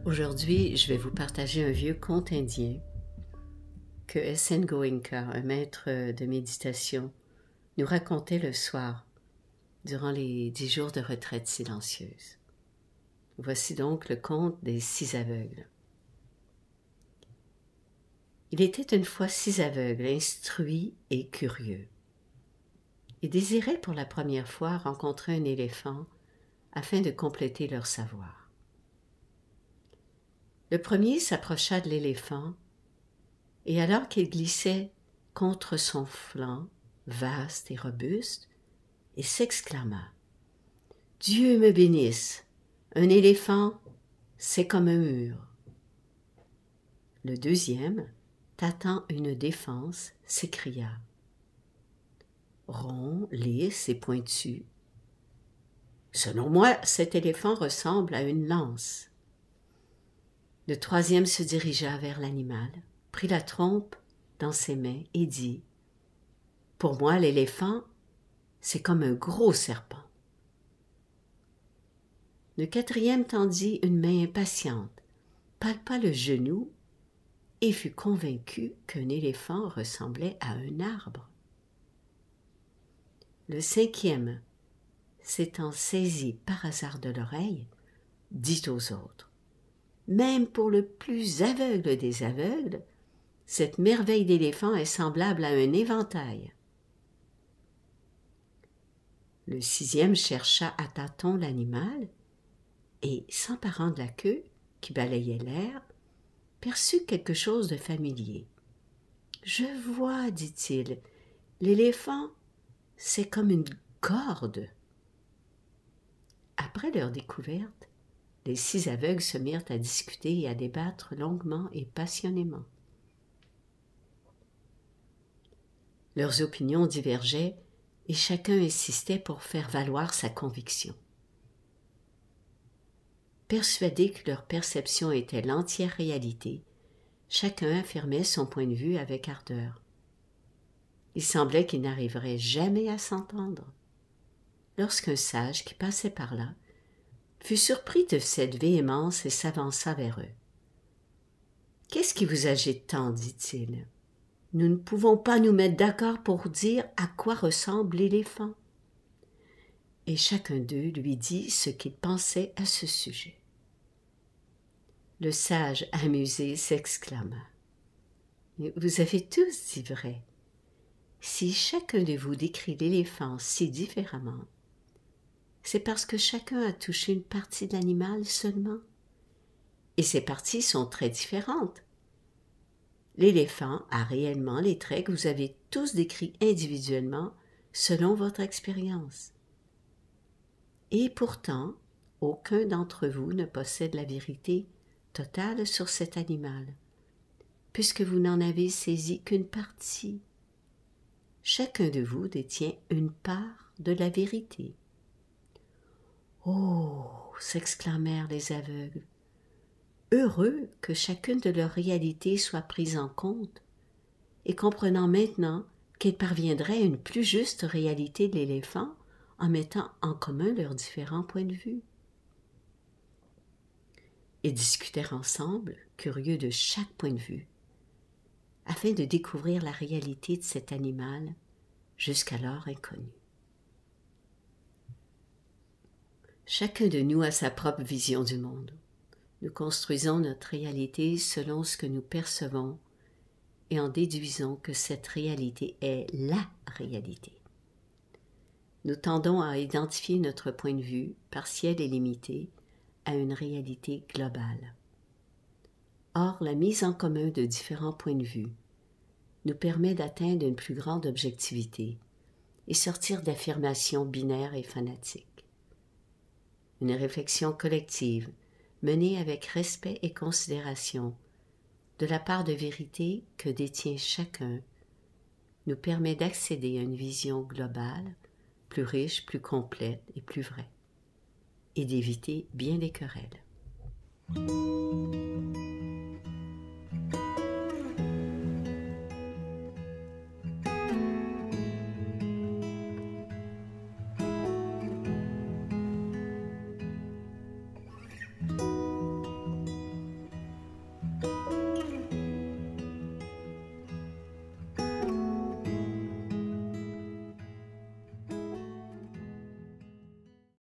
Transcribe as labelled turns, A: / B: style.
A: Aujourd'hui, je vais vous partager un vieux conte indien que S.N. Goenka, un maître de méditation, nous racontait le soir durant les 10 jours de retraite silencieuse. Voici donc le conte des 6 aveugles. Il était une fois 6 aveugles, instruits et curieux. Ils désiraient pour la première fois rencontrer un éléphant afin de compléter leur savoir. Le premier s'approcha de l'éléphant et alors qu'il glissait contre son flanc, vaste et robuste, il s'exclama « Dieu me bénisse, un éléphant, c'est comme un mur. » Le deuxième, tâtant une défense, s'écria « Rond, lisse et pointu. Selon moi, cet éléphant ressemble à une lance. » Le troisième se dirigea vers l'animal, prit la trompe dans ses mains et dit « Pour moi, l'éléphant, c'est comme un gros serpent. » Le quatrième tendit une main impatiente, palpa le genou et fut convaincu qu'un éléphant ressemblait à un arbre. Le cinquième, s'étant saisi par hasard de l'oreille, dit aux autres « Même pour le plus aveugle des aveugles, cette merveille d'éléphant est semblable à un éventail. » Le sixième chercha à tâtons l'animal et, s'emparant de la queue qui balayait l'air, perçut quelque chose de familier. « Je vois, dit-il, l'éléphant, c'est comme une corde. » Après leur découverte, les 6 aveugles se mirent à discuter et à débattre longuement et passionnément. Leurs opinions divergeaient et chacun insistait pour faire valoir sa conviction. Persuadés que leur perception était l'entière réalité, chacun affirmait son point de vue avec ardeur. Il semblait qu'ils n'arriveraient jamais à s'entendre. Lorsqu'un sage qui passait par là fut surpris de cette véhémence et s'avança vers eux. « Qu'est-ce qui vous agite tant ?» dit-il. « Nous ne pouvons pas nous mettre d'accord pour dire à quoi ressemble l'éléphant. » Et chacun d'eux lui dit ce qu'il pensait à ce sujet. Le sage, amusé, s'exclama « Vous avez tous dit vrai. Si chacun de vous décrit l'éléphant si différemment, c'est parce que chacun a touché une partie de l'animal seulement. Et ces parties sont très différentes. L'éléphant a réellement les traits que vous avez tous décrits individuellement selon votre expérience. Et pourtant, aucun d'entre vous ne possède la vérité totale sur cet animal, puisque vous n'en avez saisi qu'une partie. Chacun de vous détient une part de la vérité. » « Oh !» s'exclamèrent les aveugles. « Heureux que chacune de leurs réalités soit prise en compte, et comprenant maintenant qu'ils parviendraient à une plus juste réalité de l'éléphant en mettant en commun leurs différents points de vue. » Ils discutèrent ensemble, curieux de chaque point de vue, afin de découvrir la réalité de cet animal jusqu'alors inconnu. Chacun de nous a sa propre vision du monde. Nous construisons notre réalité selon ce que nous percevons et en déduisons que cette réalité est la réalité. Nous tendons à identifier notre point de vue, partiel et limité, à une réalité globale. Or, la mise en commun de différents points de vue nous permet d'atteindre une plus grande objectivité et sortir d'affirmations binaires et fanatiques. Une réflexion collective, menée avec respect et considération, de la part de vérité que détient chacun, nous permet d'accéder à une vision globale, plus riche, plus complète et plus vraie, et d'éviter bien des querelles.